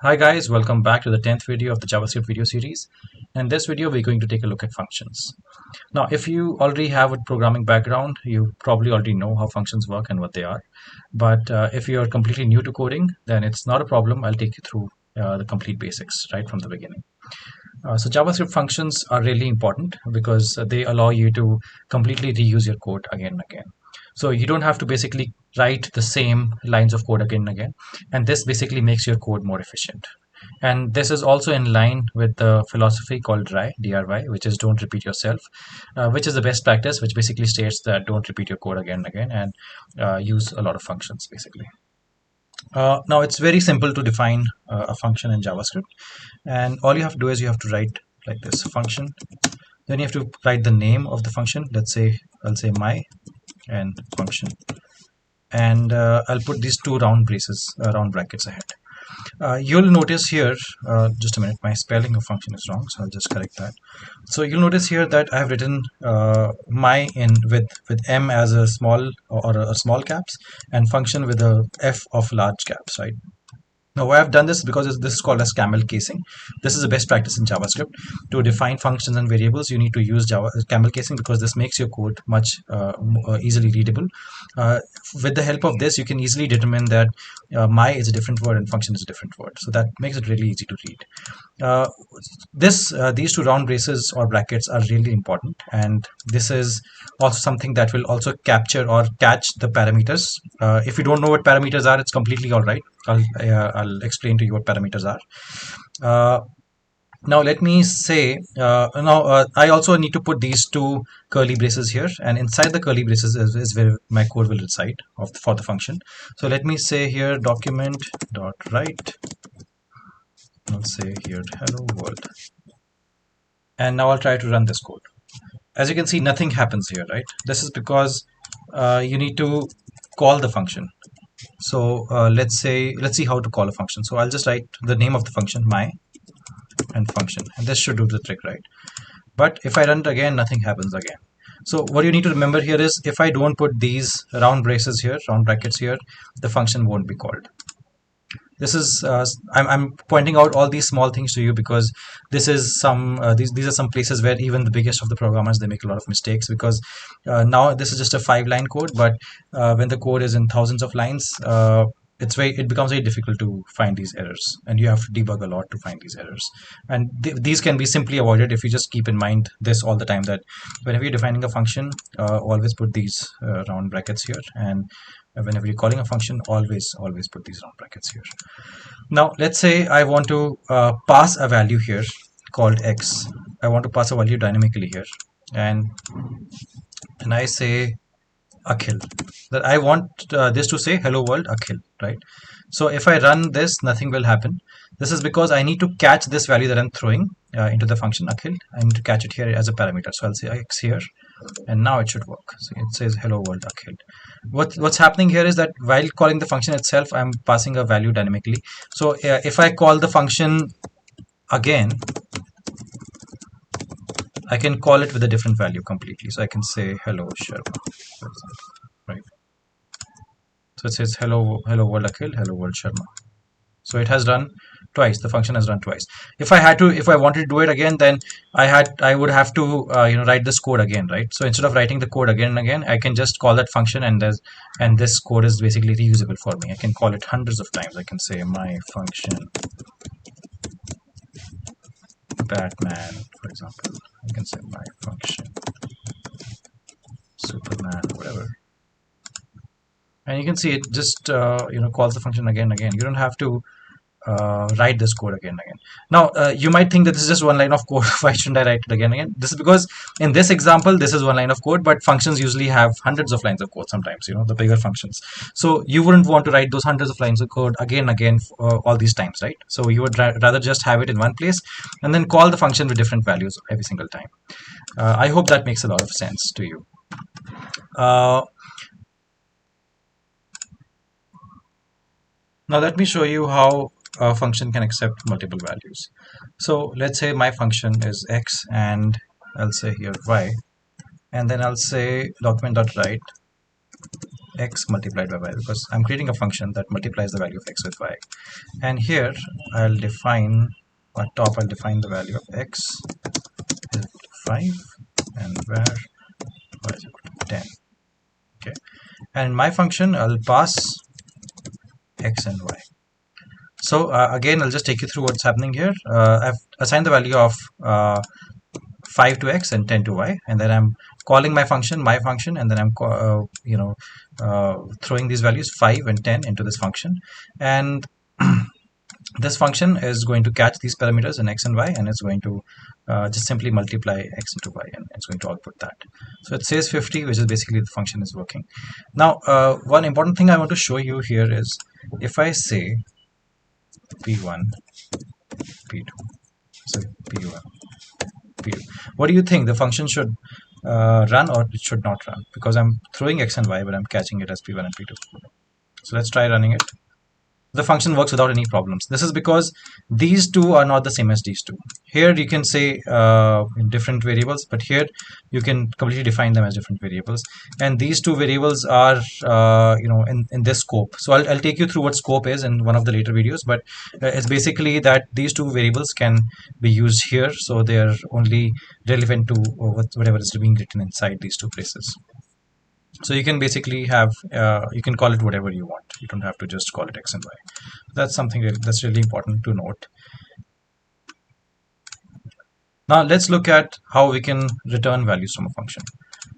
Hi guys, welcome back to the 10th video of the JavaScript video series. In this video, we're going to take a look at functions. Now, if you already have a programming background, you probably already know how functions work and what they are. But if you're completely new to coding, then it's not a problem. I'll take you through the complete basics right from the beginning. So JavaScript functions are really important because they allow you to completely reuse your code again and again. So you don't have to basically write the same lines of code again and again. And this basically makes your code more efficient. And this is also in line with the philosophy called DRY, which is don't repeat yourself, which is the best practice, which basically states that don't repeat your code again and again and use a lot of functions basically. Now it's very simple to define a function in JavaScript, and all you have to do is you have to write like this function. Then you have to write the name of the function. Let's say I'll say my and function, and I'll put these two round brackets ahead. You'll notice here, just a minute, my spelling of function is wrong, so I'll just correct that. So you'll notice here that I have written my in with m as a small or a small caps and function with a f of large caps, right? Now, why I've done this is because this is called as camel casing. This is the best practice in JavaScript. To define functions and variables, you need to use camel casing because this makes your code much easily readable. With the help of this, you can easily determine that my is a different word and function is a different word. So that makes it really easy to read. These two round braces or brackets are really important, and this is also something that will also capture or catch the parameters. If you don't know what parameters are, it's completely all right. I'll explain to you what parameters are. Now let me say, I also need to put these two curly braces here, and inside the curly braces is where my code will reside for the function. So let me say here document dot write. I'll say here hello world, and now I'll try to run this code. As you can see, nothing happens here, right? This is because you need to call the function. So let's see how to call a function. So I'll just write the name of the function, my and function, and this should do the trick, right? But if I run it again, nothing happens again. So what you need to remember here is if I don't put these round brackets here, the function won't be called. This is I'm pointing out all these small things to you because this is these are some places where even the biggest of the programmers, they make a lot of mistakes because now this is just a 5-line code, but when the code is in thousands of lines, it becomes very difficult to find these errors, and you have to debug a lot to find these errors. And these can be simply avoided if you just keep in mind this all the time, that whenever you're defining a function, always put these round brackets here, and whenever you're calling a function, always put these round brackets here. Now let's say I want to pass a value here called x. I want to pass a value dynamically here, and I say Akhil, that I want this to say hello world Akhil, right? So if I run this, nothing will happen. This is because I need to catch this value that I'm throwing into the function Akhil. I need to catch it here as a parameter. So I'll say x here, and now it should work. So it says hello world Akhil. What's happening here is that while calling the function itself, I'm passing a value dynamically. So if I call the function again, I can call it with a different value completely. So I can say hello Sharma, for example, right? So it says hello world Akhil, hello world Sharma. So it has run twice. The function has run twice. If I wanted to do it again, then I would have to write this code again, right? So instead of writing the code again and again, I can just call that function, and this code is basically reusable for me. I can call it hundreds of times. I can say my function Batman, for example. I can say my function Superman, whatever. And you can see it just calls the function again and again. You don't have to write this code again and again. Now you might think that this is just one line of code. Why shouldn't I write it again and again? This is because in this example, this is one line of code, but functions usually have hundreds of lines of code sometimes, the bigger functions. So you wouldn't want to write those hundreds of lines of code again and again all these times, right? So you would rather just have it in one place and then call the function with different values every single time. I hope that makes a lot of sense to you. Now let me show you how a function can accept multiple values. So let's say my function is x, and I'll say here y, and then I'll say document.write x multiplied by y, because I'm creating a function that multiplies the value of x with y. And here I'll define, on top I'll define the value of x is 5 and where y is equal to 10. Okay, and my function I'll pass x and y. So again, I'll just take you through what's happening here. I've assigned the value of 5 to x and 10 to y, and then I'm calling my function, and then I'm throwing these values 5 and 10 into this function, and this function is going to catch these parameters in x and y, and it's going to just simply multiply x into y, and it's going to output that. So it says 50, which is basically the function is working. Now one important thing I want to show you here is, if I say p1 p2, so p1 p2, what do you think the function should run, or it should not run? Because I'm throwing x and y, but I'm catching it as p1 and p2. So let's try running it. The function works without any problems. This is because these two are not the same as these two. Here you can say different variables, but here you can completely define them as different variables. And these two variables are in this scope. So I'll take you through what scope is in one of the later videos, but it's basically that these two variables can be used here, so they are only relevant to whatever is being written inside these two places. So you can basically have, you can call it whatever you want. You don't have to just call it x and y. That's something that's really important to note. Now let's look at how we can return values from a function.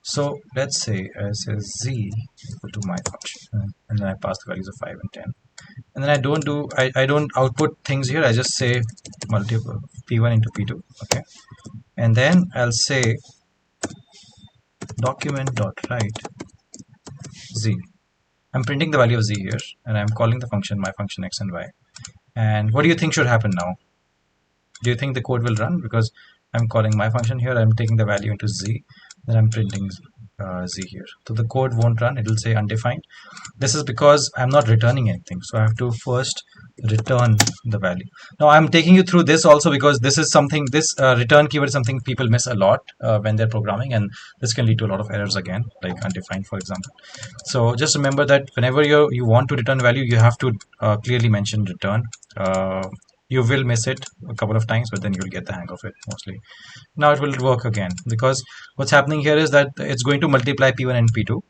So let's say I say z equal to my function, and then I pass the values of 5 and 10. And then I don't output things here. I just say multiple p1 into p2. Okay, and then I'll say document.write z. I'm printing the value of z here, and I'm calling the function, my function x and y. And what do you think should happen now? Do you think the code will run? Because I'm calling my function here, I'm taking the value into z, then I'm printing z here. So the code won't run, it will say undefined. This is because I'm not returning anything, so I have to first return the value. Now I'm taking you through this also because this is something, this return keyword is something people miss a lot when they're programming, and this can lead to a lot of errors again, like undefined, for example. So just remember that whenever you want to return value, you have to clearly mention return. You will miss it a couple of times, but then you'll get the hang of it mostly. Now it will work again, because what's happening here is that it's going to multiply p1 and p2,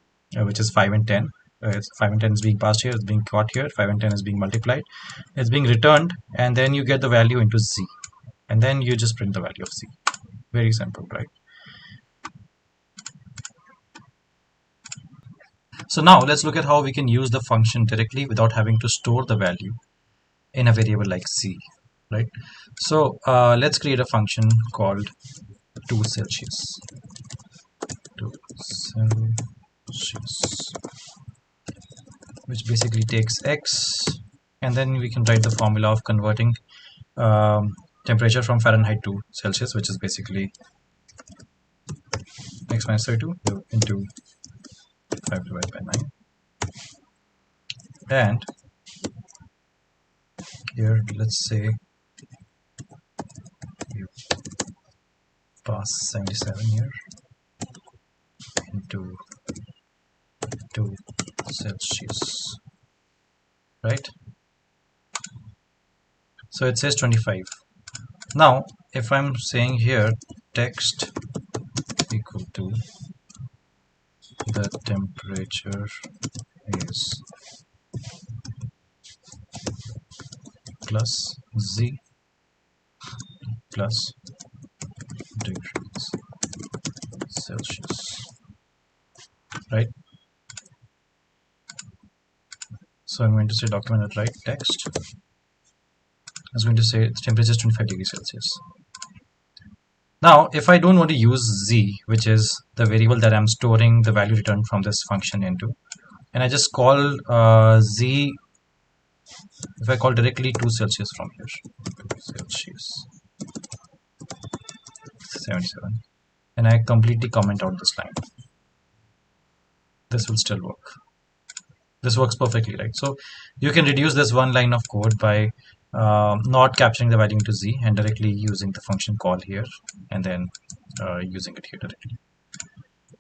which is 5 and 10. 5 and 10 is being passed here, it's being caught here, 5 and 10 is being multiplied, it's being returned, and then you get the value into z, and then you just print the value of z. Very simple, right? So now let's look at how we can use the function directly without having to store the value in a variable like z, right? So let's create a function called 2 Celsius. 2 Celsius, which basically takes x, and then we can write the formula of converting temperature from Fahrenheit to Celsius, which is basically x minus 32 into 5 divided by 9. And here let's say you pass 77 here into 2 Celsius, right? So it says 25. Now if I'm saying here text equal to the temperature is plus z plus degrees Celsius, right? So I'm going to say document.write text. I was going to say the temperature is 25 degrees Celsius. Now if I don't want to use z, which is the variable that I'm storing the value returned from this function into, and I just call z, if I call directly 2 Celsius from here, 2 Celsius 77, and I completely comment out this line, this will still work. This works perfectly, right? So you can reduce this one line of code by not capturing the value into z and directly using the function call here, and then using it here directly.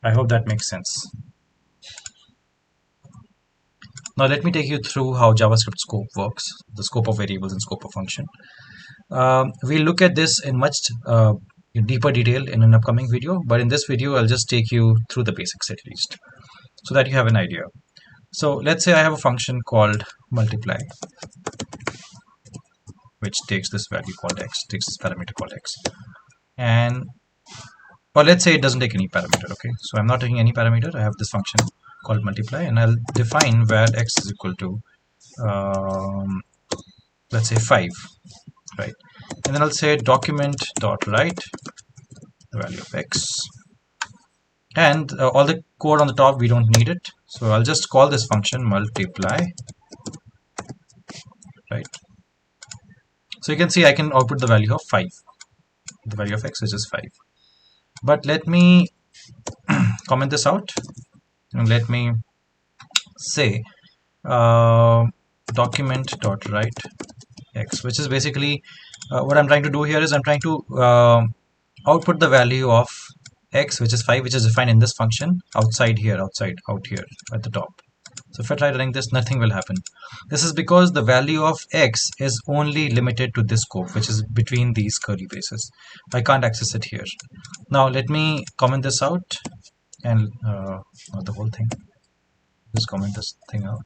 I hope that makes sense. Now let me take you through how JavaScript scope works, the scope of variables and scope of function. We'll look at this in much in deeper detail in an upcoming video, but in this video I'll just take you through the basics at least, so that you have an idea. So let's say I have a function called multiply, which takes this value called x, takes this parameter called x, and or let's say it doesn't take any parameter. Okay, so I'm not taking any parameter. I have this function called multiply, and I'll define where x is equal to let's say 5, right? And then I'll say document dot write the value of x, and all the code on the top we don't need it, so I'll just call this function multiply, right? So you can see I can output the value of 5, the value of x, which is 5. But let me comment this out, and let me say document dot write x, which is basically what I'm trying to do here is I'm trying to output the value of x, which is 5, which is defined in this function, outside here, out here at the top. So if I try running this, nothing will happen. This is because the value of x is only limited to this scope, which is between these curly braces. I can't access it here. Now let me comment this out, and not the whole thing. Just comment this thing out,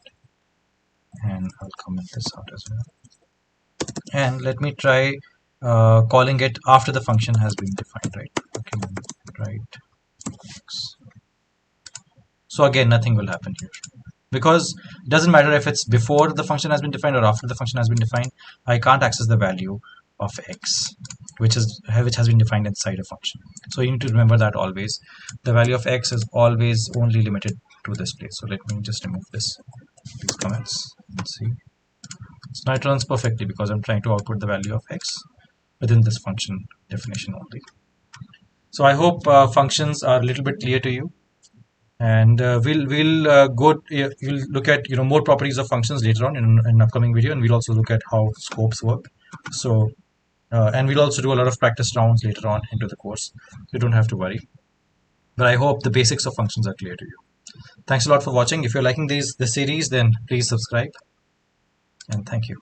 and I'll comment this out as well. And let me try calling it after the function has been defined, right? Okay, right. So again, nothing will happen here, because it doesn't matter if it's before the function has been defined or after the function has been defined. I can't access the value of x, which has been defined inside a function. So you need to remember that always. The value of x is always only limited to this place. So let me just remove these comments. Let's see. So now it runs perfectly because I'm trying to output the value of x within this function definition only. So I hope functions are a little bit clear to you, and we'll look at more properties of functions later on in an upcoming video, and we'll also look at how scopes work. So and we'll also do a lot of practice rounds later on into the course. You don't have to worry, but I hope the basics of functions are clear to you. Thanks a lot for watching. If you're liking this series, then please subscribe, and thank you.